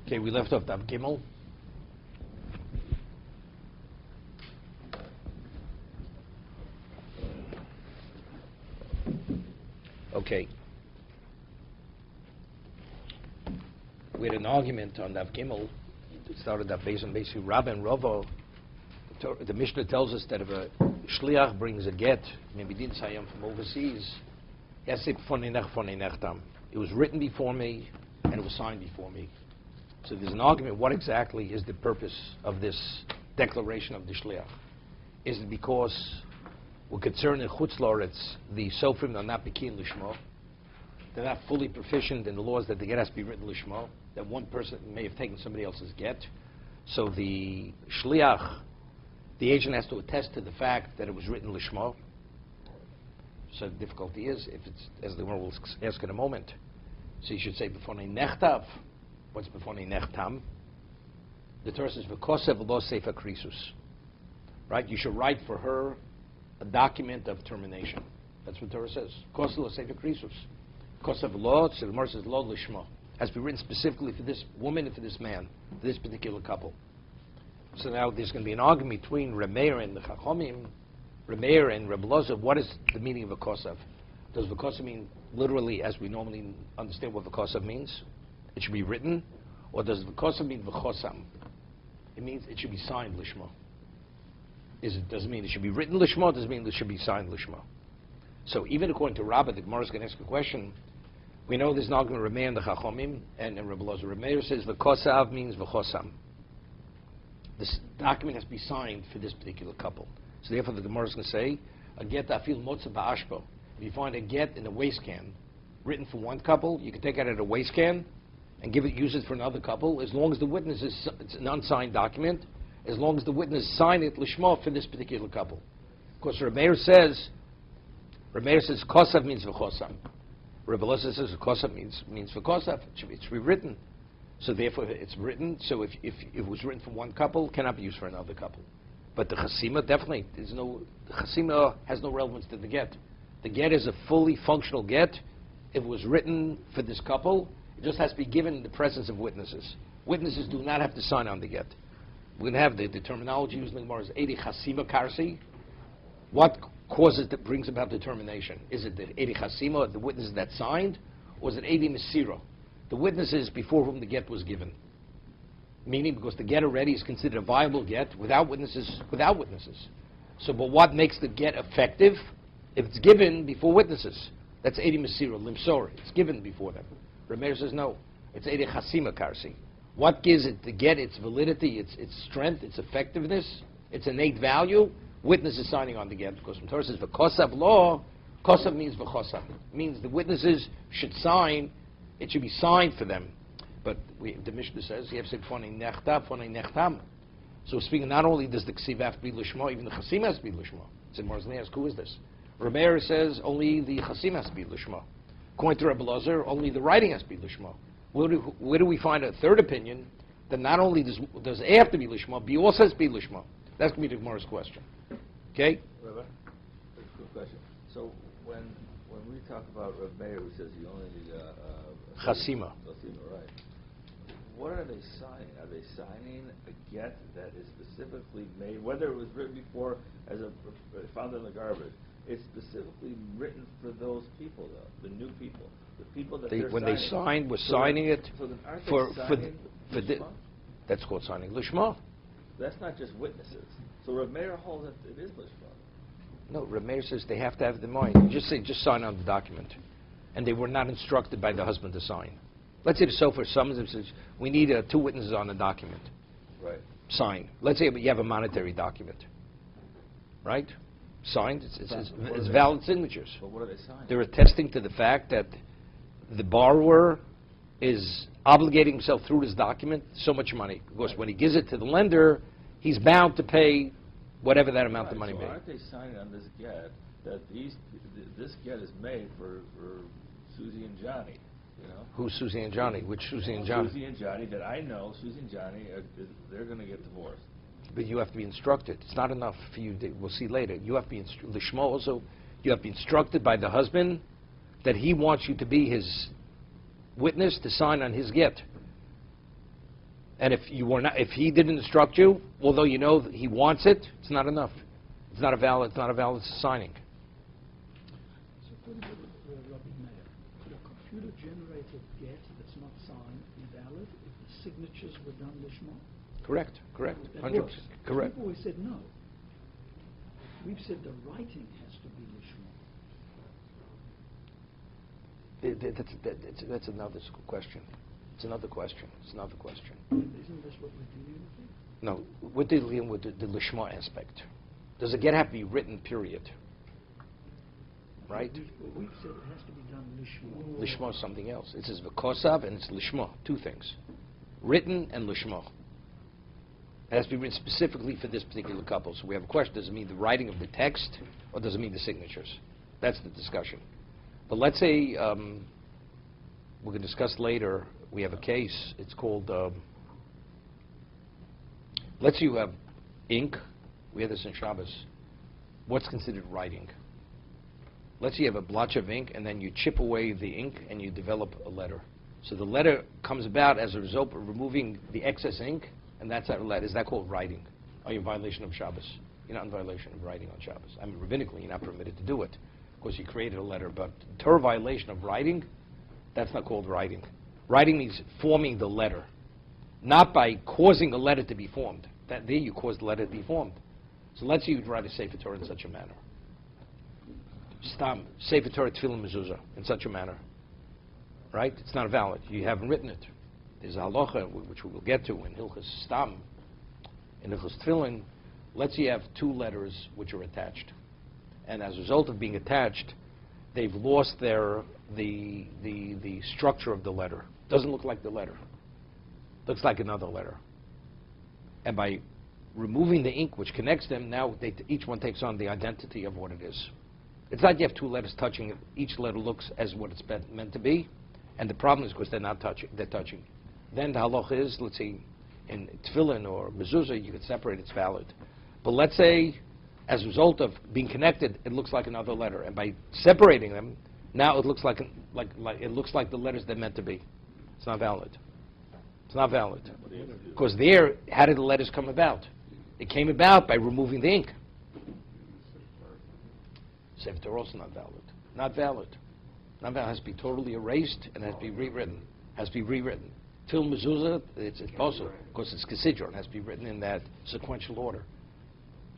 Okay, we left off Daf Gimel. Okay. We had an argument on Daf Gimel. It started that based on basically Rabba and Rava. The Mishnah tells us that if a shliach brings a get, maybe din sayam from overseas, he has to say it was written before me and it was signed before me. So there's an argument, what exactly is the purpose of this declaration of the shliach? Is it because we're concerned in Chutz La'aretz, the Sofrim are not Bekin Lishma, they're not fully proficient in the laws that the get has to be written Lishma, that one person may have taken somebody else's get. So the shliach, the agent has to attest to the fact that it was written Lishma. So the difficulty is, if it's, as the one will ask in a moment, so you should say B'fonei Nechtav. What's B'fonei Nechtam? The Torah says V'kosev lo sefer krisus. Right? You should write for her a document of termination. That's what the Torah says. Kosev lo sefer krisus. Kosev lo, so the Gemara says lo lishma. Has to be written specifically for this woman and for this man, for this particular couple. So now there's going to be an argument between Reb Meir and the Chachomim, Reb Meir and Reb Elazar. What is the meaning of a kosev? Does v'kosev mean literally as we normally understand what v'kosev means? It should be written, or does v'kosev mean v'chosam? It means it should be signed lishma. Does it mean it should be written lishma, or does it mean it should be signed lishma? So even according to Rabbah, the Gemara is going to ask a question. We know there's an argument Reb Meir and the Chachomim and Reb Elazar. Reb Meir says v'kosav means v'chosam. This document has to be signed for this particular couple. So therefore the Gemara is going to say, a get afil motza ba'ashpo. If you find a get in a waste can, written for one couple, you can take it out of a waste can and use it for another couple, as long as the witness it's an unsigned document, as long as the witness signed it lishma for this particular couple. Of course, Reb Meir says kosav means v'chosam. Reb Elazar says kosav means v'kosav. It should be written. So therefore, it's written. So if it was written for one couple, it cannot be used for another couple. But the chasima definitely the chasima has no relevance to the get. The get is a fully functional get. If it was written for this couple, it just has to be given in the presence of witnesses. Witnesses do not have to sign on the get. We're going to have the terminology used in the Gemara is Edi Chasima Karsi. What causes that brings about determination? Is it the Edi Chasima, the witnesses that signed, or is it Edi Mesira, the witnesses before whom the get was given? Meaning, because the get already is considered a viable get without witnesses. So, but what makes the get effective? If it's given before witnesses, that's Edi Mesira, Limsor. It's given before them. Reb Meir says no. It's Edi Chasima Karsi. What gives it the get its validity, its strength, its effectiveness, its innate value? Witnesses signing on the get. Because when Torah says v'kosav law, kosav means v'chosav. It means the witnesses should sign. It should be signed for them. But the Mishnah says you have to say fonei nechtam. So speaking, not only does the ksiv have to be lishma, even the chasim has to be lishma. So Marzli asks, who is this? Reb Meir says only the chasim has to be lishma. According to Reb Elazar, only the writing has to be lishma. Where do we find a third opinion that not only does A have to be lishma, B also has to be lishma? That's going to be the Gemara's question. Okay? Rabbi, quick question. So when we talk about Reb Meir, who says you only need Chasima. Chasima, right? What are they signing? Are they signing a get that is specifically made, whether it was written before as found in the garbage? It's specifically written for those people, though, the new people, the people that when they signed, were signing it so then aren't for Lishma? That's called signing lishma. That's not just witnesses. So Reb Meir holds that it is Lishma. No, Reb Meir says they have to have the mind. Just sign on the document. And they were not instructed by the husband to sign. Let's say the sofer summons and says, we need 2 witnesses on the document. Right. Sign. Let's say you have a monetary document. Right? Signed. It's valid signatures. But what are they signing? They're attesting to the fact that the borrower is obligating himself through this document so much money. Because when he gives it to the lender, he's bound to pay whatever that amount of money may be. So aren't they signing on this get that this get is made for Susie and Johnny? You know? Who's Susie and Johnny? Which Susie and Johnny? Susie and Johnny that I know. Susie and Johnny, they're going to get divorced. But you have to be instructed. It's not enough for you. We'll see later. You have to be Lishma also. You have to be instructed by the husband that he wants you to be his witness to sign on his get. And if he didn't instruct you, although you know that he wants it, it's not enough. It's not a valid signing. So according to Rabbi Meir, could a computer-generated get that's not signed be valid if the signatures were done lishma? Correct. That 100%. works. Correct. We've always said no. We've said the writing has to be lishma. That's another question. It's another question. Isn't this what we're dealing with? No, we're dealing with the lishma aspect. Does a get have to be written, period? Right? We've said it has to be done lishma. Lishma is something else. It says v'kosav and it's lishma. Two things. Written and lishma. It has to be written specifically for this particular couple. So we have a question. Does it mean the writing of the text or does it mean the signatures? That's the discussion. But let's say, we can discuss later, we have a case, it's called, let's say you have ink. We have this in Shabbos. What's considered writing? Let's say you have a blotch of ink and then you chip away the ink and you develop a letter. So the letter comes about as a result of removing the excess ink, and that's our letter. Is that called writing? Are you in violation of Shabbos? You're not in violation of writing on Shabbos. I mean, rabbinically, you're not permitted to do it. Of course, you created a letter, but Torah violation of writing, that's not called writing. Writing means forming the letter, not by causing a letter to be formed. That there you cause the letter to be formed. So let's say you'd write a Sefer Torah in such a manner. Stam, Sefer Torah Tefillah Mezuzah, in such a manner. Right? It's not valid. You haven't written it. There's a halacha, which we will get to in Hilchas Stam, in Hilchas Tefillin. Let's say you have two letters which are attached. And as a result of being attached, they've lost the structure of the letter. Doesn't look like the letter. Looks like another letter. And by removing the ink which connects them, now each one takes on the identity of what it is. It's not you have two letters touching it. Each letter looks as what it's meant to be. And the problem is because they're not touching. They're touching. Then the halacha is, let's say, in tefillin or mezuzah, you could separate. It's valid. But let's say, as a result of being connected, it looks like another letter. And by separating them, now it looks like it looks like the letters they're meant to be. It's not valid. It's not valid. Because there, how did the letters come about? It came about by removing the ink. Sefer Torah also not valid. Not valid. Not valid. It has to be totally erased and it has to be rewritten. Has to be rewritten. Till mezuzah, it's also, because it's Kesidron, it has to be written in that sequential order.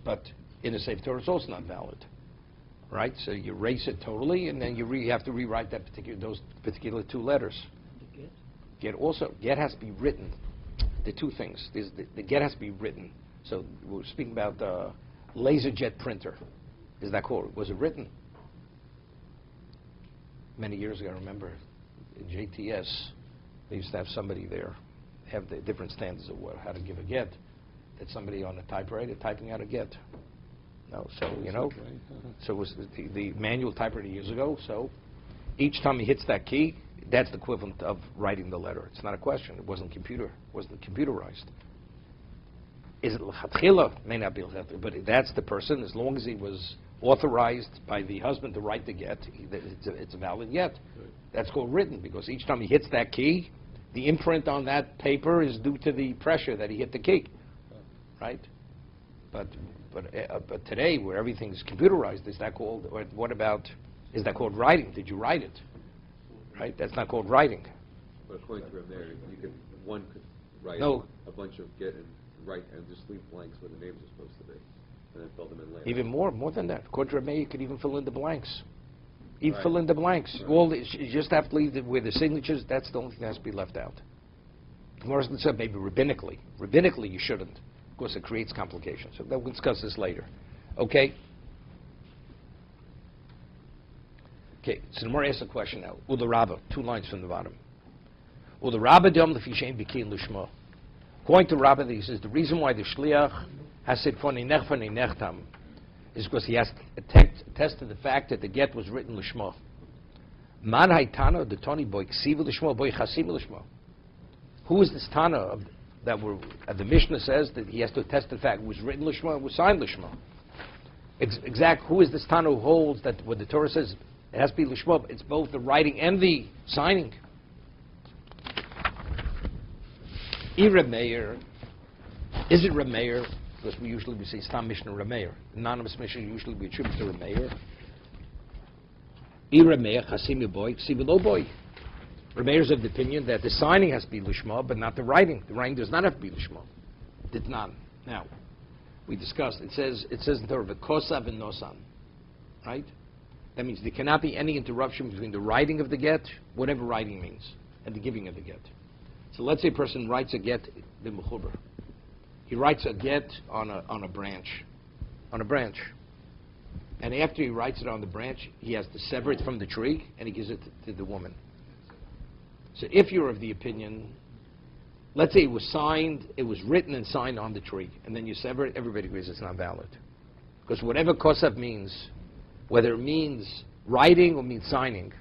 But in a Sefer Torah, it's also not valid. Right? So you erase it totally, and then you have to rewrite those particular two letters. Get has to be written. The two things. The get has to be written. So we're speaking about the laser jet printer. Is that called? Was it written? Many years ago, I remember in JTS, they used to have somebody there, have the different standards of how to give a get. That somebody on a typewriter typing out a get. No, so so it was the manual typewriter years ago. So each time he hits that key, that's the equivalent of writing the letter. It's not a question. It wasn't computerized. Is it l'chatchila? May not be l'chatchila, but that's the person. As long as he was authorized by the husband to write the get, it's a valid get. Good. That's called written, because each time he hits that key, the imprint on that paper is due to the pressure that he hit the key, right? But today, where everything's computerized, is that called? Or what about? Is that called writing? Did you write it? Right? That's not called writing. But according to him there, one could write a bunch of get and write and just leave blanks where the names are supposed to be, and then fill them in later. Even more than that. According to Rabbi, you could even fill in the blanks. Even Right. fill in the blanks. Right. You just have to leave where the signatures. That's the only thing that has to be left out. Gemara said maybe rabbinically. Rabbinically, you shouldn't, because it creates complications. So we'll discuss this later. Okay. Okay. So the Gemara asks a question now. Uda Rabba, 2 lines from the bottom. Uda Rabba dom lefishem bikin l'shma. According to Rabbi, he says the reason why the shliach has said fani nechtam is because he has to attest to the fact that the get was written l'shma. Man haytana the tani boy ksiva l'shma boy chasim l'shma. Who is this tana the Mishnah says that he has to attest to the fact it was written l'shma, it was signed l'shma. Who is this tana who holds that when the Torah says it has to be l'shma, it's both the writing and the signing? Remeir, is it Remeir? Because we say Stam Mishnah Remeir. Anonymous Mishnah usually we attribute to Remeir. Remeir, Chasim boy, Ksiva lo boy. Remeir is of the opinion that the signing has to be Lishma, but not the writing. The writing does not have to be Lishma. Did not. Now, we discussed, it says in Torah, V'kosav and Nosan. Right? That means there cannot be any interruption between the writing of the get, whatever writing means, and the giving of the get. So let's say a person writes a get, the mechuber. He writes a get on a branch. And after he writes it on the branch, he has to sever it from the tree, and he gives it to the woman. So if you're of the opinion, let's say it was written and signed on the tree, and then you sever it, everybody agrees it's not valid. Because whatever kosav means, whether it means writing or means signing,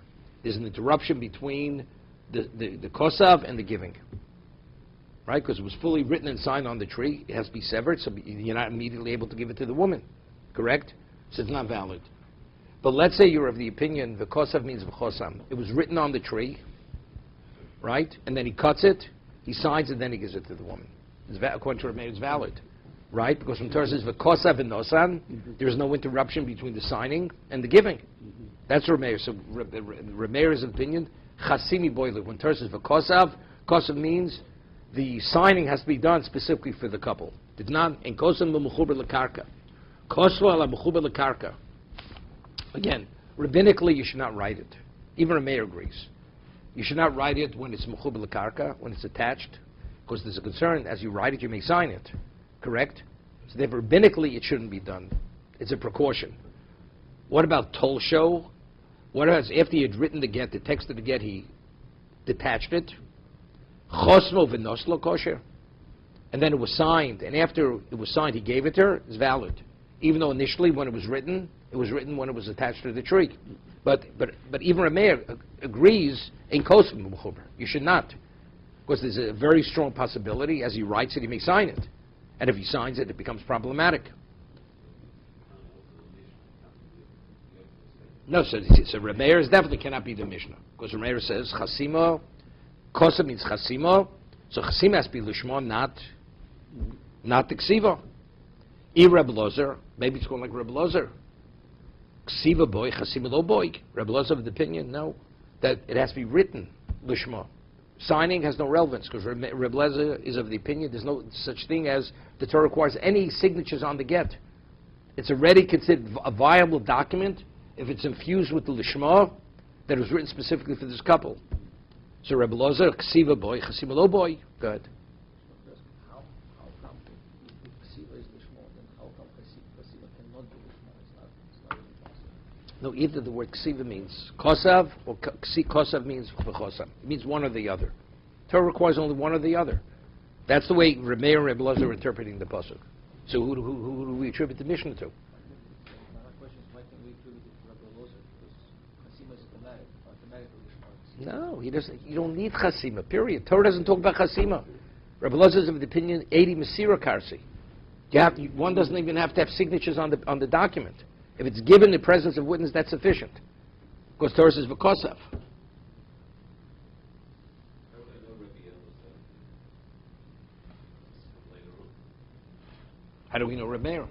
there's an interruption between the kosav and the giving. Right? Because it was fully written and signed on the tree, it has to be severed, so you're not immediately able to give it to the woman. Correct? So it's not valid. But let's say you're of the opinion, the kosav means v'chosam. It was written on the tree, right? And then he cuts it, he signs it, then he gives it to the woman. According to Rameir, it's valid. Right? Because when Torah says v'kosav and nosan, there's no interruption between the signing and the giving. That's Rameir. So Rameir's opinion, chasimi boiler. When Torah says v'kosav, kosav means the signing has to be done specifically for the couple. Did not in kosam l'mechuber l'karka. Kosva ala mechuber l'karka. Again, rabbinically you should not write it. Even Rameir agrees. You should not write it when it's mechuber l'karka, when it's attached, because there's a concern as you write it you may sign it. Correct? So therefore, rabbinically it shouldn't be done. It's a precaution. What about tolsho? What else? After he had written the get, the text of the get, he detached it. Chosmo v'noslo kosher. And then it was signed. And after it was signed, he gave it to her. It's valid. Even though initially when it was written when it was attached to the tree. But even Rameir agrees in kosem b'chuber. You should not. Because there's a very strong possibility, as he writes it, he may sign it. And if he signs it, it becomes problematic. No, so Rameir definitely cannot be the Mishnah. Because Rameir says, Chasima, Kosa means Chasima, so Chasima has to be Lishma, not the Ksiva. Reb Lozer, maybe it's called like Reb Lozer. Ksiva boy, Chasima lo boy. Reb Lozer of the opinion, no, that it has to be written, Lishma. Signing has no relevance, because Reb Lozer is of the opinion there's no such thing as the Torah requires any signatures on the get. It's already considered a viable document if it's infused with the lishma that was written specifically for this couple. So Reb Lozer, Ksiva boy, Chasima lo boy. Go ahead. How come if Ksiva is lishma, then how come Ksiva cannot be lishma? It's not really possible. No, either the word Ksiva means kosav or kosav means v'chosam. It means one or the other. Torah requires only one or the other. That's the way Rameir and Reb Lozer are interpreting the pasuk. So who do we attribute the Mishnah to? My question is, why can we attribute it to Rabbi Lozer? Because Chasima is automatic lishma. No, he doesn't. You don't need chasima. Period. Torah doesn't talk about chasima. Rabbi Lozer is of the opinion 80 Masira Karsi. One doesn't even have to have signatures on the document. If it's given in the presence of witness, that's sufficient. Because Torah says v'kosav. How do we know Rameir?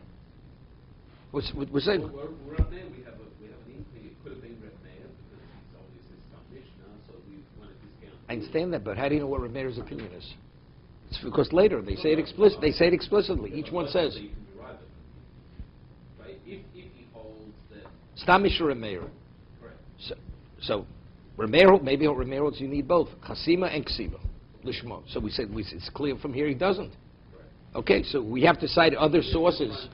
We're saying. Well, Rameir, we have an inkling. It could have been Rameir because he's obviously Stam Mishnah, so we want to discount. I understand that, but how do you know what Rameir's opinion is? It's because later they say it explicit. They say it explicitly. Each one says. You can derive it. Right? If he holds that. Stam Mishnah Rameir. Correct. So Rameir, maybe Rameir holds you need both chasima and ksiva, lishma. So we said it's clear from here he doesn't. Okay, so we have to cite other sources.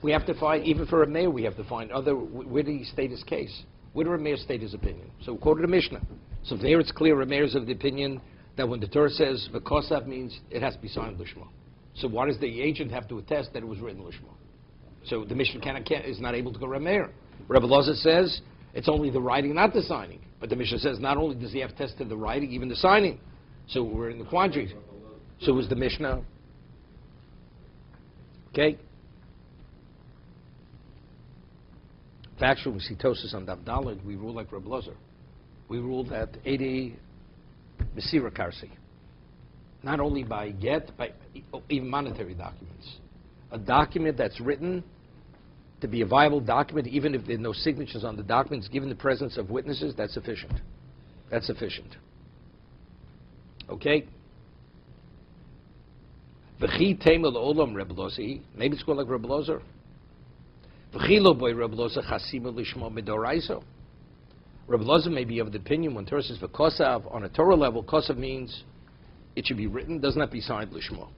We have to find, even for Rameir, we have to find other, where did he state his case? Where did Rameir state his opinion? So quoted the Mishnah. So there it's clear Rameir is of the opinion that when the Torah says v'kosav means it has to be signed lishma. So why does the agent have to attest that it was written lishma? So the Mishnah is not able to go Rameir. Rebbe Lozer says it's only the writing, not the signing. But the Mishnah says not only does he have tested the writing, even the signing. So we're in the quandary. So was the Mishnah. Okay? Actually, we see Tosis on Davdalad, we rule like Reb Lozer. We rule that 80 Mesira Karsi. not only by get, by even monetary documents. A document that's written to be a viable document, even if there are no signatures on the documents, given the presence of witnesses, that's sufficient. That's sufficient. Okay? V'chi temel olam Reb Lozi. Maybe it's called like Reb Lozer. V'chi lo boy Reb Lozer chasima lishmo midoraiso. Reb Lozer may be of the opinion when Torah says v'kosav, on a Torah level, kosav means it should be written, does not be signed lishmo.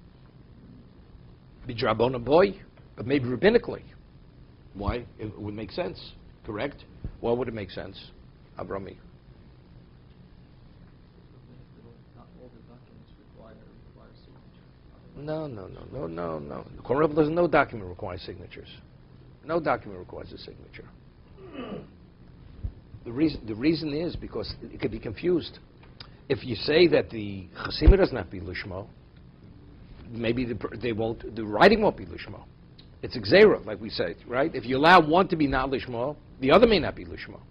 B'drabona boy, but maybe rabbinically. Why? It would make sense, correct? Why would it make sense? Abrami. Not all the documents require signature. No. According to Rebbe, no document requires signatures. No document requires a signature. The reason is because it could be confused. If you say that the chasima does not be lishmo, maybe the writing won't be lishmo. It's exera, like we said, right? If you allow one to be not lishmo, the other may not be lishmo.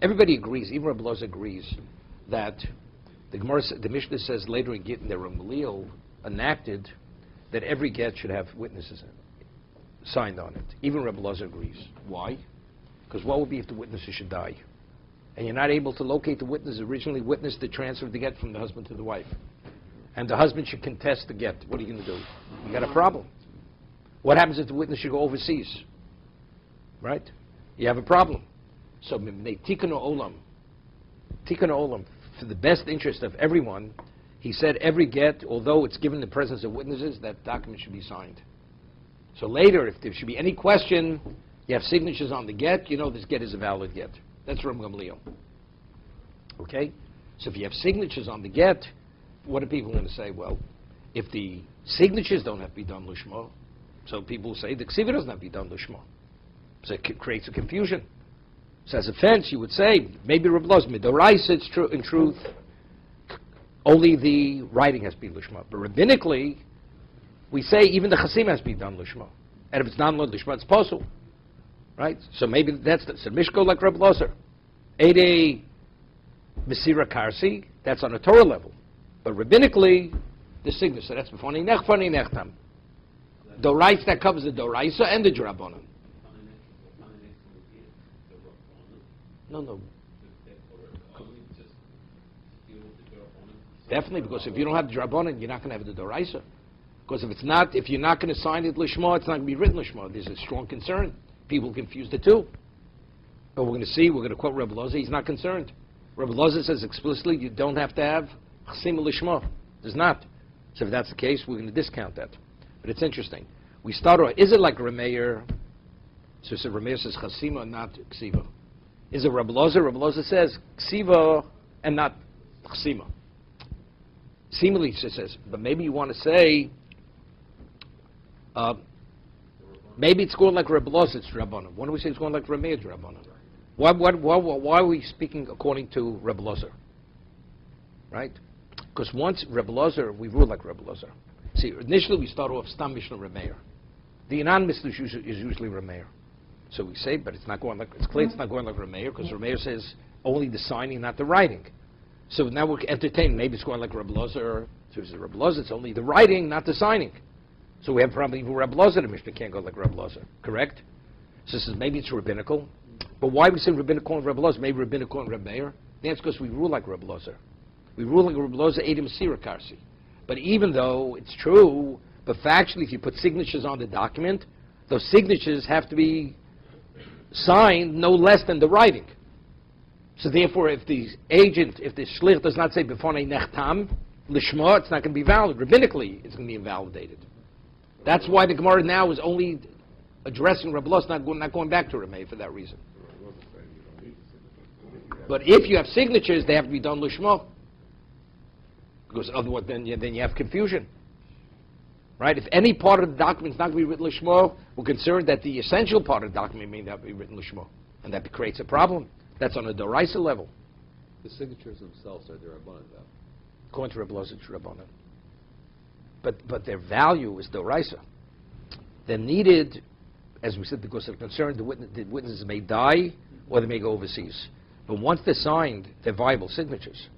Everybody agrees, even Rebbe Loza agrees, that the Mishnah says later in Gittin, the Ramaliel enacted that every get should have witnesses signed on it. Even Rebbe Loza agrees. Why? Because what would be if the witnesses should die? And you're not able to locate the witness who originally witnessed the transfer of the get from the husband to the wife. And the husband should contest the get. What are you going to do? You got a problem. What happens if the witness should go overseas? Right? You have a problem. So, tikkun olam, for the best interest of everyone, he said every get, although it's given in the presence of witnesses, that document should be signed. So later, if there should be any question, you have signatures on the get, you know this get is a valid get. That's Ram Gamliel. Okay? So if you have signatures on the get, what are people going to say? Well, if the signatures don't have to be done lishmo, so people will say the ksiva doesn't have to be done lishmo. So it creates a confusion. So as a fence, you would say, maybe Reb Loz, midoraisa, it's true, in truth, only the writing has to be lishma. But rabbinically, we say even the chasim has to be done lishma. And if it's not lishma, it's possible. Right? So maybe that's the, so Mishko like Reb Lozer. Ede Mesira Karsi, that's on a Torah level. But rabbinically, the signature, so that's b'fani nechtam. Doraisa, that covers the Doraisa and the Drabonim. No. Definitely, because if you don't have the Drabonim, you're not going to have the Doraisa. Because if you're not going to sign it Lishma, it's not going to be written Lishma. There's a strong concern. People confuse the two. But we're going to quote Rebbe Loza, he's not concerned. Rebbe Loza says explicitly, you don't have to have Chasim Lishma. There's not. So if that's the case, we're going to discount that. But it's interesting. We start off, is it like Rameir? So Rameir says Chasima, not Ksiva. Is it Rebbe Loza? Rebbe Loza says Ksiva and not Chasima. Seemingly, it says, but maybe you want to say, maybe it's going like Rebbe Loza, it's Rabbanim. Why do we say it's going like Rameir, it's Rabbanim? Why are we speaking according to Rebbe Loza? Right? Because once Rebbe Loza, we rule like Rebbe Loza. See, initially we start off Stam Mishnah Rameir. The Inan Mishnah is usually Rameir. So we say, but it's not going like, it's clear it's not going like Rameir, because Rameir says only the signing, not the writing. So now we're entertaining, maybe it's going like Rebbe Loza, so it's Rebbe Loza, it's only the writing, not the signing. So we have probably even Rebbe Loza, the Mishnah can't go like Rebbe Loza, correct? So this is, maybe it's rabbinical. But why we say rabbinical and Rebbe Loza, maybe rabbinical and Rebbe Meir? The answer is because we rule like Rebbe Loza. We rule like Rebbe Loza, Edim Sira Karsi. But even though it's true, but factually, if you put signatures on the document, those signatures have to be signed no less than the writing. So therefore, if the agent, if the shlich does not say b'fonei nechtam lishma, it's not going to be valid. Rabbinically, it's going to be invalidated. That's why the Gemara now is only addressing Rebbe Loza, not going back to Rameh for that reason. But if you have signatures, they have to be done lishma. Because otherwise, then you have confusion, right? If any part of the document is not going to be written lishma, we're concerned that the essential part of the document may not be written lishma, and that creates a problem. That's on a doraisa level. The signatures themselves are Rabbanan, though. According to Rebbe Loza, it's Rabbanan. But their value is doraisa. They're needed, as we said, because they're concerned the witnesses may die or they may go overseas. But once they're signed, they're viable signatures.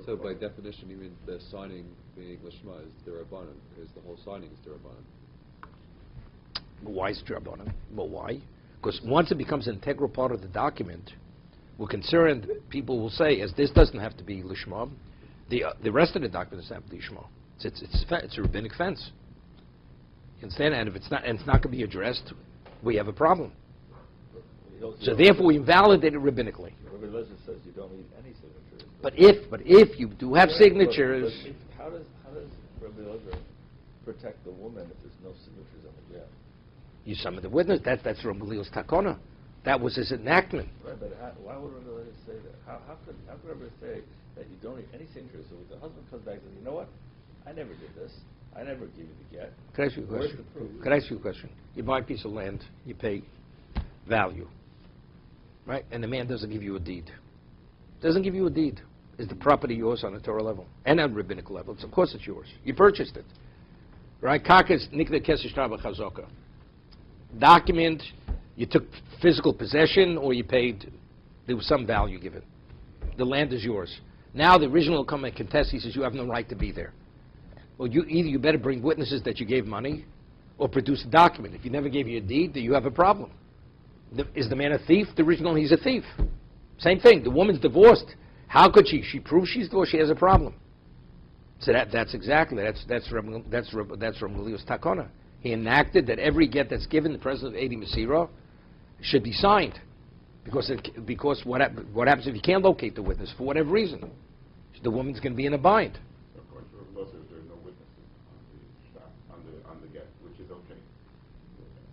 So by definition, even the signing being lishma is derabanan, because the whole signing is derabanan. Why is Drabanan? Well, why? Because once it becomes an integral part of the document, we're concerned, people will say, as this doesn't have to be lishma, the rest of the document doesn't have to be lishma. It's a rabbinic fence. You understand? And if it's not, and it's not going to be addressed, we have a problem. So therefore, we invalidate it rabbinically. Rabbi Eliezer says you don't need any signatures. But if you do have signatures, But how does Rabbi Eliezer protect the woman if there's no signatures on the get? you summon the witness. That's Rabbi Leo's takona. That was his enactment. Right, but why would Rabbi Eliezer say that? How could Rabbi say that you don't need any signatures? So if the husband comes back and says, you know what, I never did this. I never gave you the get. Could I ask you a Where's question? the proof? Could I ask you a question? You buy a piece of land, you pay value, right? And the man doesn't give you a deed. Doesn't give you a deed. Is the property yours on a Torah level and on rabbinic level? Of course it's yours. You purchased it, right? Kakas nikda kesish tarba chazoka. Document, you took physical possession or you paid, there was some value given. The land is yours. Now the original will come and contest, he says you have no right to be there. Well, either you better bring witnesses that you gave money or produce a document. If he never gave you a deed, then you have a problem. Is the man a thief? The original, he's a thief. Same thing, the woman's divorced. How could she prove she's divorced? She has a problem. So that's exactly, that's from Leo's takona. He enacted that every get that's given, the president of Edi Masira, should be signed. Because what happens if you can't locate the witness for whatever reason? The woman's going to be in a bind. According to Rabbi Eliezer, there are no witnesses on the get, which is okay.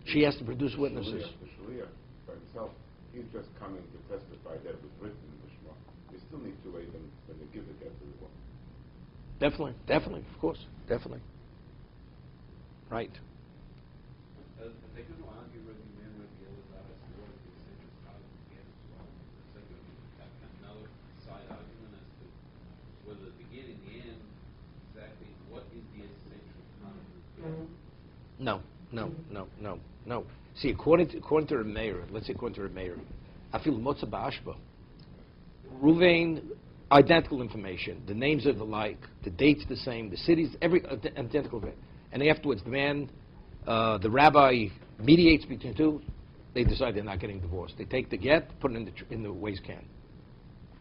She has to produce witnesses. The shaliach by himself, he's just coming to testify that it was written in the Shema. We still need to wait when they give the get to the woman. Definitely, of course, definitely. Right. They're going to argue whether the man would be able to ask what is the essential part of the get as well. Is that going to be another side argument as to whether the beginning, the end, exactly what is the essential part of the get? No. See, according to the mayor, let's say according to the mayor, I feel motza ba'ashba. Ruvain, identical information. The names are alike. The dates the same. The cities, every identical. And afterwards, the man, the rabbi mediates between the two. They decide they're not getting divorced. They take the get, put it in the waste can.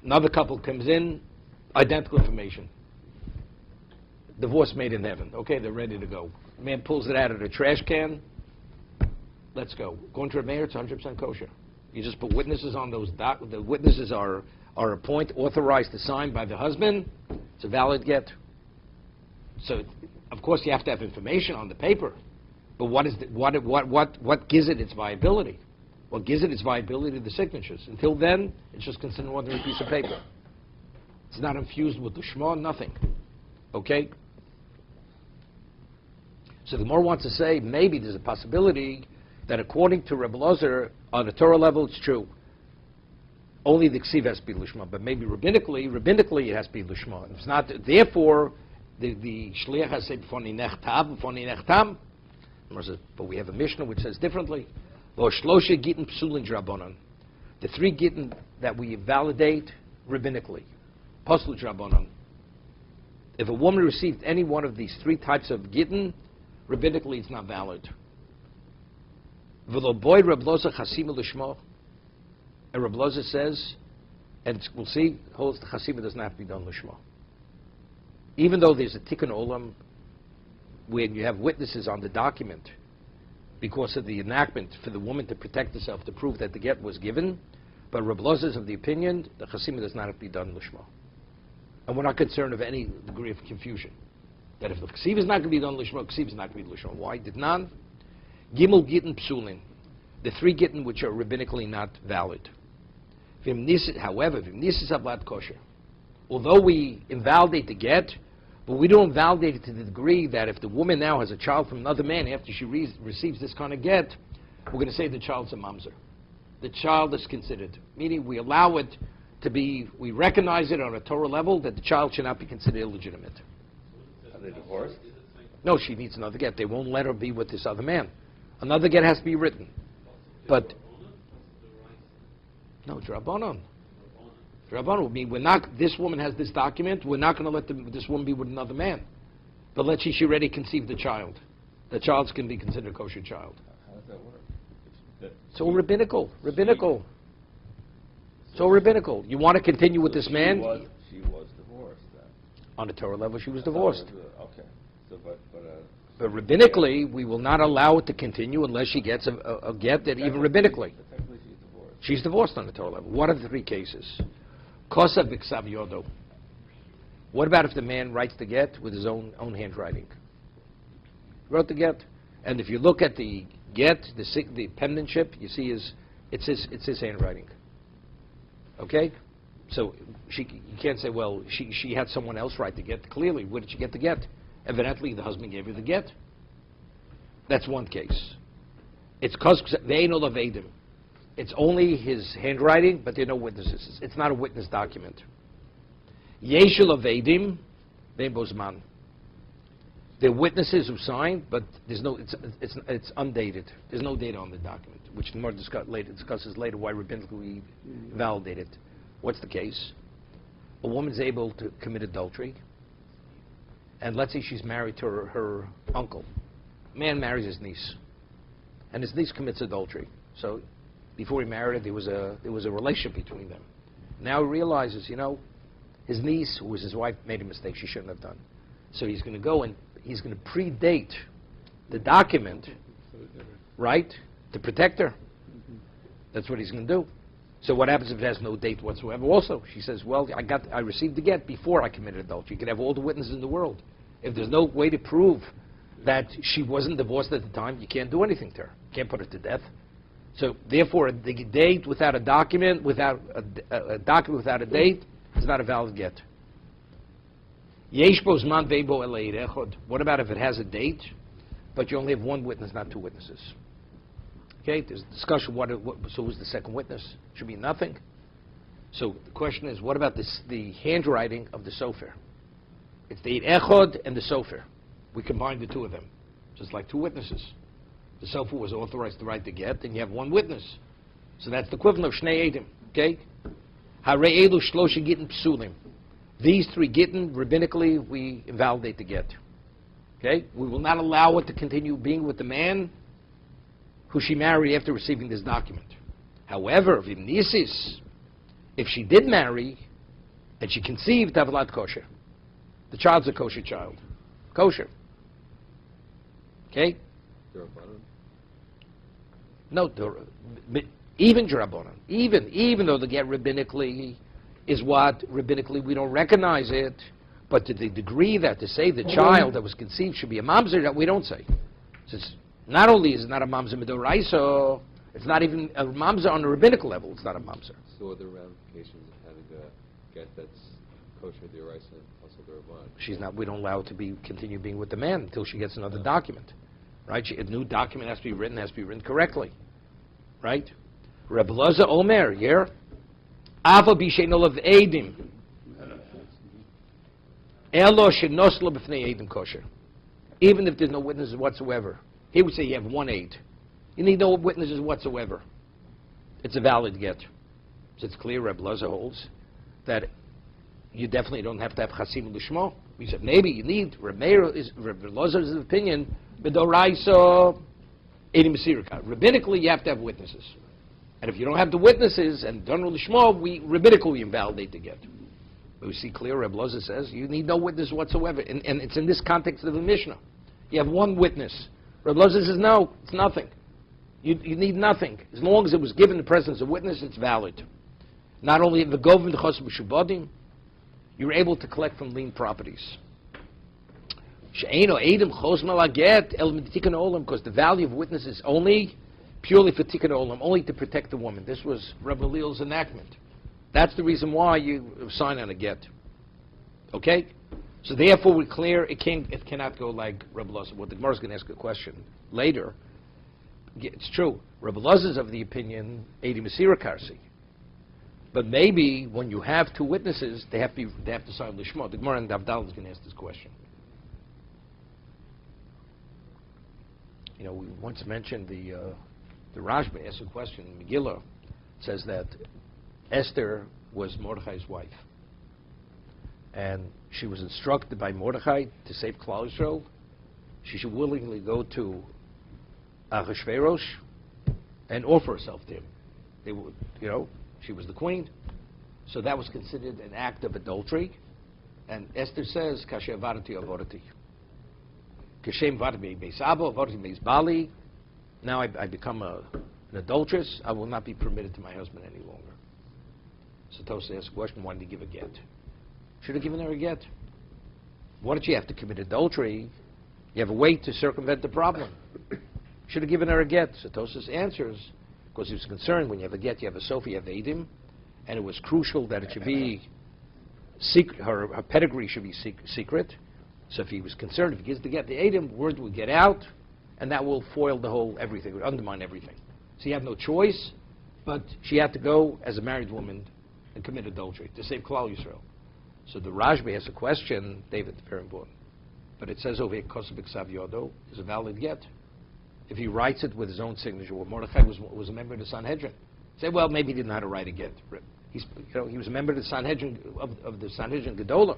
Another couple comes in, identical information. Divorce made in heaven. Okay, they're ready to go. The man pulls it out of the trash can. Let's go. Going to a mayor, it's 100% kosher. You just put witnesses on those. The witnesses are authorized to sign by the husband. It's a valid get. So, of course, you have to have information on the paper. But what gives it its viability? What gives it its viability to the signatures? Until then, it's just considered an ordinary piece of paper. It's not infused with the Shema, nothing. Okay? So the Gemara wants to say maybe there's a possibility that according to Rebbe Eliezer, on the Torah level, it's true. Only the ksiv has to be lishma, but maybe rabbinically it has to be lishma. If it's not, therefore, the shliach has to say b'foni nechtam. But we have a Mishnah which says differently. Lo shlosha gittin psulin drabanan. The three gittin that we validate rabbinically, paslu drabanan. If a woman received any one of these three types of gittin, rabbinically it's not valid. V'lo boy Reb Eliezer chasima lishma. And Reb Eliezer says, and we'll see, holds the chasima does not have to be done lishma. Even though there's a tikkun olam, when you have witnesses on the document, because of the enactment for the woman to protect herself to prove that the get was given, but Reb Eliezer is of the opinion the chasima does not have to be done lishma. And we're not concerned of any degree of confusion. That if the ksiv is not going to be done lishma, ksiv is not going to be lishma. Why? Did none? Gimel gittin psulin. The three gittin which are rabbinically not valid. However, v'imnisis ablat kosher. Although we invalidate the get, but we don't invalidate it to the degree that if the woman now has a child from another man after she receives this kind of get, we're going to say the child's a mamzer. The child is considered. Meaning we allow it to be, we recognize it on a Torah level that the child should not be considered illegitimate. Are they divorced? No, she needs another get. They won't let her be with this other man. Another get has to be written. But, no, Drabanan. Rabbanon would mean we're not. This woman has this document. We're not going to let this woman be with another man. But let's say she already conceived the child. The child's can be considered a kosher child. How does that work? It's all rabbinical. Rabbinical. It's all rabbinical. You want to continue with this man? She was divorced then. On the Torah level, she was divorced. Okay. So, But rabbinically, we will not allow it to continue unless she gets a get that even rabbinically. Technically, she's divorced. She's divorced on the Torah level. What are the three cases? Kosav v'ksav yodo. What about if the man writes the get with his own handwriting? Wrote the get, and if you look at the get, the penmanship, you see it's his handwriting. Okay, so you can't say, well, she had someone else write the get. Clearly, where did she get the get? Evidently, the husband gave her the get. That's one case. It's because they ain't all of Adam. It's only his handwriting, but there are no witnesses. It's not a witness document. Yeshul of Adim, Bozman. They're witnesses who signed, but there's no. It's undated. There's no data on the document, which more discusses later why rabbinically validate it. What's the case? A woman's able to commit adultery, and let's say she's married to her uncle. Man marries his niece, and his niece commits adultery. So, before he married her, there was a relationship between them. Now he realizes, his niece, who was his wife, made a mistake she shouldn't have done. So he's going to go and he's going to predate the document, right, to protect her. That's what he's going to do. So what happens if it has no date whatsoever? Also, she says, well, I received the get before I committed adultery. You can have all the witnesses in the world. If there's no way to prove that she wasn't divorced at the time, you can't do anything to her. You can't put her to death. So therefore, the date without a document, without a document without a date, is not a valid get. What about if it has a date, but you only have one witness, not two witnesses? Okay, there's a discussion. So who's the second witness? Should be nothing. So the question is, what about the handwriting of the sofer? It's the echod and the sofer. We combined the two of them, just like two witnesses. The sofer was authorized to write the get, and you have one witness. So that's the equivalent of shnei edim. Okay. Harei elu shlosha gittin psulim. These three gittin, rabbinically, we invalidate the get. Okay? We will not allow it to continue being with the man who she married after receiving this document. However, if she did marry and she conceived Tavalat kosher, the child's a kosher child. Kosher. Okay? No, even Drabonon, even though the get rabbinically is what rabbinically we don't recognize it, but to the degree that to say the child that was conceived should be a mamzer, that we don't say. So it's not only is it not a mamzer midoraisa, it's not even a mamzer on a rabbinical level. It's not a mamzer. So are the ramifications of having a get that's kosher dioraisa and also derabban? She's not. We don't allow her to continue being with the man until she gets another document, right? A new document has to be written correctly, right? Reb Loza Omer, yeah. Ava b'shenol of edim. Elo shenoslo b'fnei edim kosher. Even if there's no witnesses whatsoever. He would say you have one aid. You need no witnesses whatsoever. It's a valid get. So it's clear Reb Loza holds that you definitely don't have to have chasim l'shmo. We said maybe you need. Reb Loza's opinion, b'doraisa edim sirika. Rabbinically, you have to have witnesses. And if you don't have the witnesses and don't know the shmo, we rabbinically invalidate the get. But we see clear, Reb Loza says, you need no witness whatsoever. And it's in this context of the Mishnah. You have one witness. Reb Loza says, no, it's nothing. You need nothing. As long as it was given the presence of witness, it's valid. Not only the government, the chos b'shubadim, you're able to collect from lien properties. She'eino edim chos malaget el meditikan olam, because the value of witness is only purely for tikkun olam, only to protect the woman. This was Rabbi Leil's enactment. That's the reason why you sign on a get. Okay? So therefore we're clear it cannot go like Rabbi Loza. Well, the Gemara is going to ask a question later. It's true. Rabbi Loza is of the opinion, Edi Masira Karsi. But maybe when you have two witnesses, they have to sign the Shmo. The Gemara and Davdal is going to ask this question. We once mentioned the Rashba asked a question in Megillah. It says that Esther was Mordechai's wife. And she was instructed by Mordechai to save Klal Yisrael. She should willingly go to Achashverosh and offer herself to him. They would, she was the queen. So that was considered an act of adultery. And Esther says, Kasher avarati avorati. Kashem varmi beis abo, avorati beis bali. Now I become an adulteress. I will not be permitted to my husband any longer. So Tosa asks the question, why did he give a get? Should have given her a get. Why did she have to commit adultery? You have a way to circumvent the problem. Should have given her a get. So Tosas answers, because he was concerned when you have a get, you have a sofa, you have Eidim, and it was crucial that it should be secret, her pedigree should be secret. So if he was concerned, if he gives the get to Eidim, word would get out, and that will foil the whole everything, it would undermine everything. So you have no choice, but she had to go as a married woman and commit adultery to save Klal Yisrael. So the Rashbi has a question, David, very important. But it says over here, Kosabik Sav Yodo is a valid get. If he writes it with his own signature, well, Mordechai was a member of the Sanhedrin. Say, well, maybe he didn't know how to write a get. He was a member of the Sanhedrin, of the Sanhedrin Gedolah.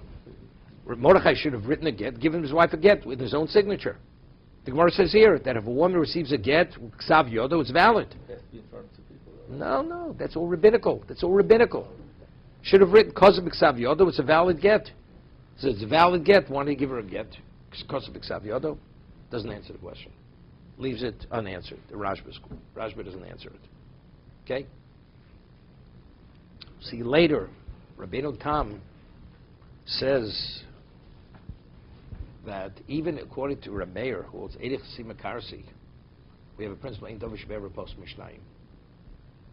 Mordechai should have written a get, given his wife a get with his own signature. The Gemara says here that if a woman receives a get, Ksav Yodo, it's valid. It has to be in front of two people. No, that's all rabbinical. Should have written Kosabik Sav Yodo, it's a valid get. So it's a valid get, why don't you give her a get? Kosabik Sav Yodo doesn't answer the question. Leaves it unanswered. The Rashba doesn't answer it. Okay? See, later, Rabbeinu Tam says that even according to Rameir, who holds Edich Simakarsi, we have a principle, Ein Dovish Be'er Post Mishnayim.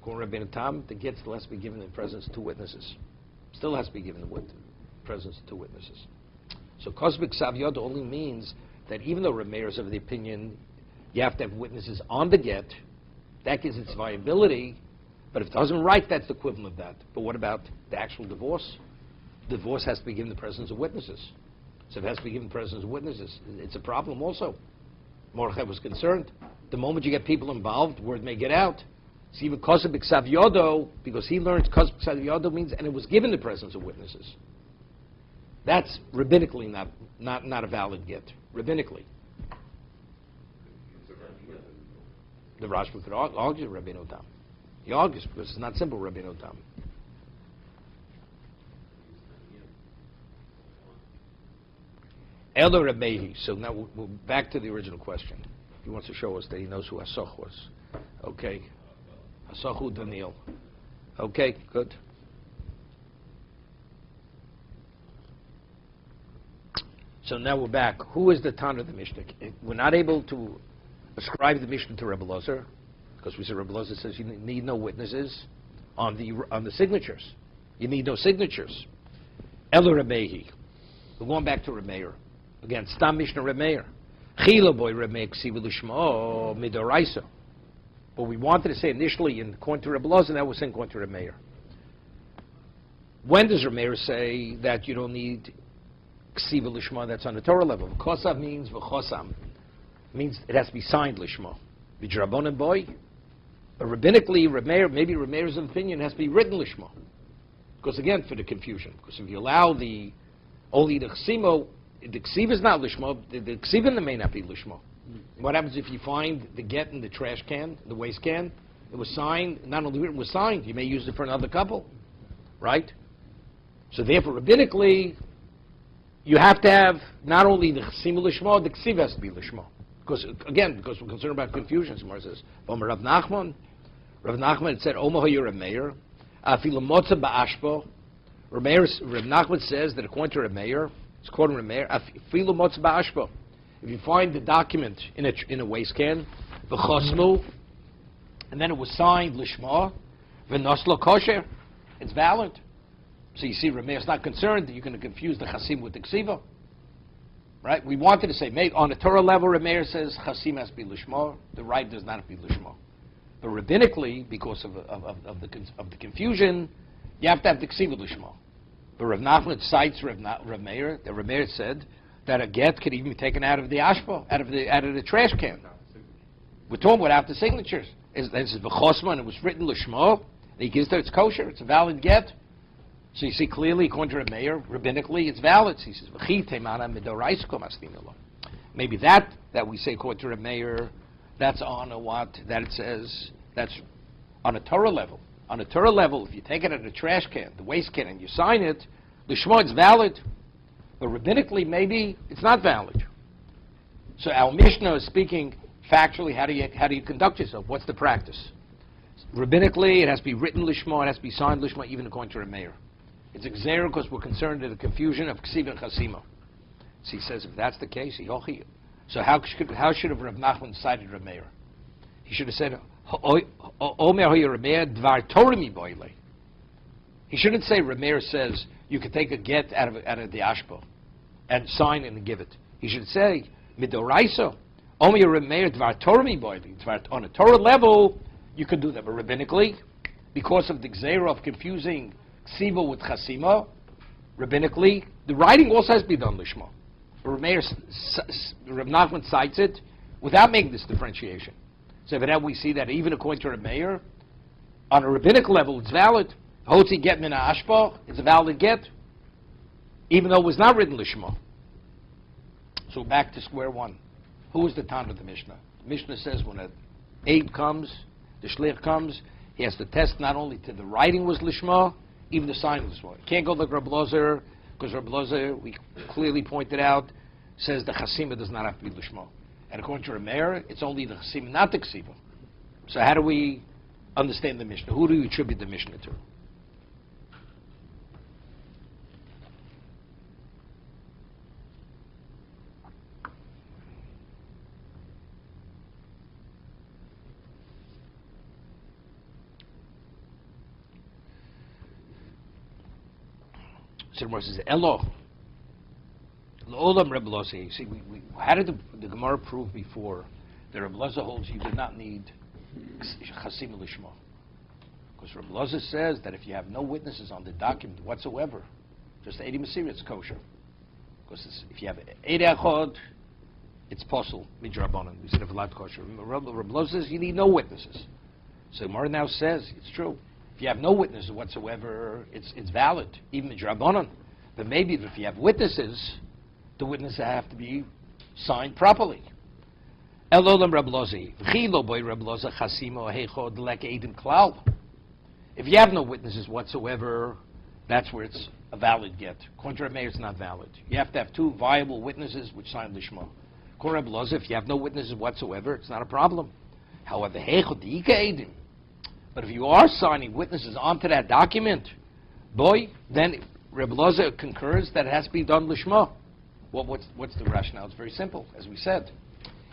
According to Rabbeinu Tam, the get still has to be given in presence of two witnesses. Still has to be given in presence of two witnesses. So Kosbik Sav Yodo only means that even though Rameir is of the opinion you have to have witnesses on the get, that gives its viability, but if it doesn't write, that's the equivalent of that. But what about the actual divorce? Divorce has to be given in the presence of witnesses. So if it has to be given in the presence of witnesses, it's a problem also. Mordechai was concerned. The moment you get people involved, word may get out. So even Kosabik Sav Yodo, because he learned Kosabik Sav Yodo means, and it was given in the presence of witnesses. That's rabbinically not a valid get. Rabbinically. The Rashba could argue Rabbeinu Tam. He argues because it's not simple Rabbeinu Tam. Elo Rabbehi. So now we're back to the original question. He wants to show us that he knows who Hasoch was. Okay. Hasochu Daniel. Okay, good. So now we're back. Who is the Tana of the Mishnah? We're not able to ascribe the Mishnah to Rebbe Lozer, because we said Rebbe Lozer says you need no witnesses on the signatures. You need no signatures. Elo Remehi. We're going back to Remeir. Again, Stam Mishnah Remeir. Chila boy Remeir Ksiva Lishma Midoraisa. But we wanted to say initially in according to Rebbe Lozer, now we're saying according to Remeir. When does Remeir say that you don't need Ksiva Lishma that's on the Torah level? V'chosav means v'chosam. Means it has to be signed lishma. V'jrabonim boy. But rabbinically, maybe Remeir's opinion has to be written lishma. Because again, for the confusion. Because if you allow only the ksimo, the ksiva is not lishma, the ksiva may not be lishma. What happens if you find the get in the trash can, the waste can? It was signed, not only written, it was signed. You may use it for another couple. Right? So therefore, rabbinically, you have to have not only the ksima lishma, the ksiva has to be lishma. Because we're concerned about confusion. Somewhere says, Rav Nachman said, Omaha Remeir, Afilu Motza Ba'ashpo. Rav Nachman says that according to Remeir, it's quoting Remeir, Afilu Motza Ba'ashpo. If you find the document in a waste can, V'chosmu, and then it was signed Lishma, V'noslo Kosher, it's valid. So you see, Remeir's not concerned that you're going to confuse the Chasim with the Ksiva. Right? We wanted to say, maybe on a Torah level, Remeir says Chasim has to be Lishma, the right does not have to be Lishma. But rabbinically, because of the confusion, you have to have the Ksiva Lishma. But Rav Nachman cites Rav Meir, that Rav Meir said that a get could even be taken out of the ashpa, out of the trash can. We're talking without the signatures. This is v'chosma, and it was written Lishma. He gives that it's kosher, it's a valid get. So you see clearly, according to the mayor, rabbinically, it's valid. He says, maybe that we say, according to the mayor, that's on a what? That it says, that's on a Torah level. On a Torah level, if you take it out of the trash can, the waste can, and you sign it, l'shmo, it's valid. But rabbinically, maybe it's not valid. So our Mishnah is speaking factually, how do you conduct yourself? What's the practice? Rabbinically, it has to be written lishma, it has to be signed lishma, even according to the mayor. It's exer because we're concerned with the confusion of ksiv and chasima. So he says, if that's the case, so how should have Rav Nachman cited Rav Meir? He should have said, he shouldn't say Rav Meir says you can take a get out of the ashpo and sign and give it. He should say, midoraisa, Omer Rav Meir dvar Torah mi boili. On a Torah level, you could do that, but rabbinically, because of the gzeira of confusing ksiva with chasima, rabbinically, the writing also has to be done lishma. Rav Nachman cites it without making this differentiation. So for that we see that even according to Rav Meir, on a rabbinic level, it's valid. Hotzi get min ashpa, it's a valid get, even though it was not written lishma. So back to square one. Who is the Tan of the Mishnah? The Mishnah says when an aid comes, the shlich comes, he has to test not only to the writing was lishma, even the sign was lishma. He can't go like Reb Lozer, because Reb Lozer, we clearly pointed out, says the chasima does not have to be lishma. And according to Rameir, it's only the chasima, not the ksiva. So how do we understand the Mishnah? Who do you attribute the Mishnah to? So the Gemara says, Elo. L'olam Reb Loza. See, how did the Gemara prove before that Reb Loza holds you do not need chasim lishma? Because Reb Loza says that if you have no witnesses on the document whatsoever, just Eidi Masir, it's kosher. Because if you have Eidi Achod, it's possible, midrabanan. We said if allowed kosher. Reb Loza says you need no witnesses. So Gemara now says, it's true. If you have no witnesses whatsoever, it's valid, even midrabanan. But maybe if you have witnesses, the witnesses have to be signed properly. Elolam Reb Lozi, v'chilo boy Reb Loza chasimo heichod lek eidim klal. If you have no witnesses whatsoever, that's where it's a valid get. According to Reb Meir, it's not valid. You have to have two viable witnesses which sign lishma. According to Reb Loza, if you have no witnesses whatsoever, it's not a problem. However, heichod ika eidim. But if you are signing witnesses onto that document, boy, then Reb Loza concurs that it has to be done lishma. Well, what's the rationale? It's very simple, as we said.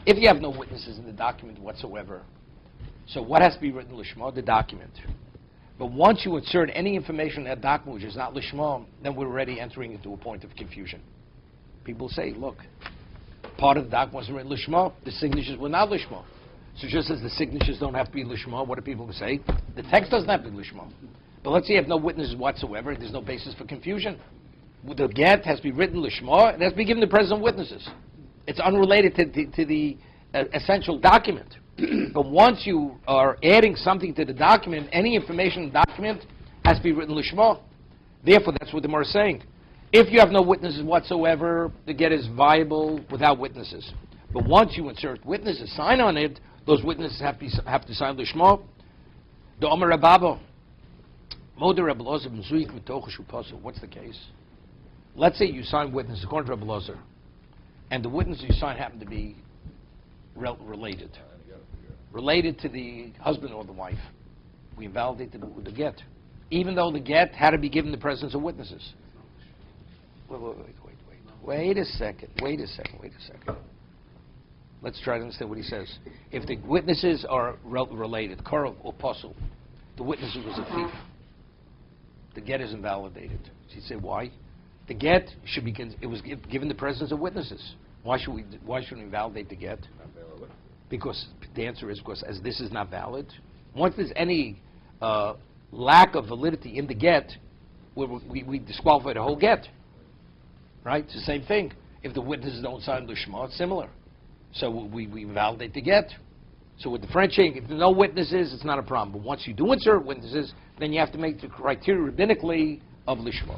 If you have no witnesses in the document whatsoever, so what has to be written lishma? The document. But once you insert any information in that document which is not lishma, then we're already entering into a point of confusion. People say, look, part of the document wasn't written lishma, the signatures were not lishma. So just as the signatures don't have to be lishma, what do people say? The text doesn't have to be lishma. But let's say you have no witnesses whatsoever, there's no basis for confusion. The get has to be written lishma, it has to be given to present witnesses. It's unrelated to the essential document. But once you are adding something to the document, any information in the document has to be written lishma. Therefore, that's what the Gemara is saying. If you have no witnesses whatsoever, the get is viable without witnesses. But once you insert witnesses, sign on it, those witnesses have to sign lishma. The Omer Rababo. What's the case? Let's say you sign witnesses according to Reb Lozer, and the witnesses you sign happen to be related to the husband or the wife. We invalidate the get, even though the get had to be given in the presence of witnesses. Wait a second. Let's try to understand what he says. If the witnesses are related, Korov or Posel, the witness was a thief, the get is invalidated. So you say, why? The get should be it was given the presence of witnesses. Why shouldn't we validate the get? Because the answer is because as this is not valid. Once there's any lack of validity in the get, we disqualify the whole get. Right? It's the same thing. If the witnesses don't sign lishma, it's similar. So we validate the get. So with the differentiating, if there's no witnesses, it's not a problem. But once you do insert witnesses, then you have to make the criteria rabbinically of Lishma.